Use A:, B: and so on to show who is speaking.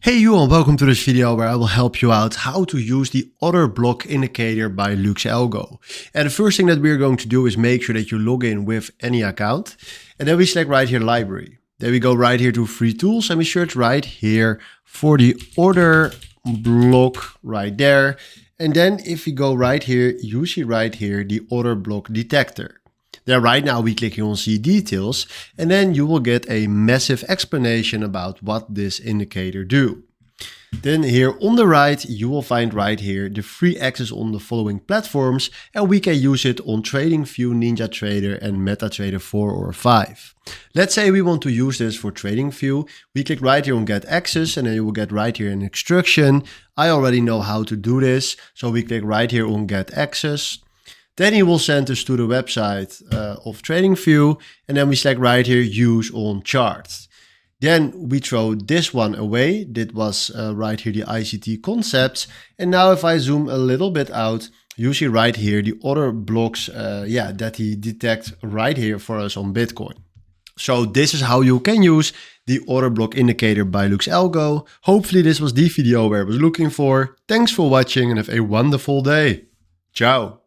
A: Hey you and welcome to this video where I will help you out how to use the order block indicator by LuxAlgo. And the first thing that we're going to do is make sure that you log in with any account. And then we select right here library. Then we go right here to free tools and we search right here for the order block right there. And then if we go right here, you see right here the order block detector. There right now we click on see details and then you will get a massive explanation about what this indicator do. Then here on the right you will find right here the free access on the following platforms and we can use it on TradingView, NinjaTrader and MetaTrader 4 or 5. Let's say we want to use this for TradingView. We click right here on get access and then you will get right here an instruction. I already know how to do this, so we click right here on get access. Then he will send us to the website of TradingView and then we select right here use on charts. Then we throw this one away. That was right here the ICT concepts. And now if I zoom a little bit out, you see right here the order blocks that he detects right here for us on Bitcoin. So this is how you can use the order block indicator by LuxAlgo. Hopefully this was the video where I was looking for. Thanks for watching and have a wonderful day. Ciao.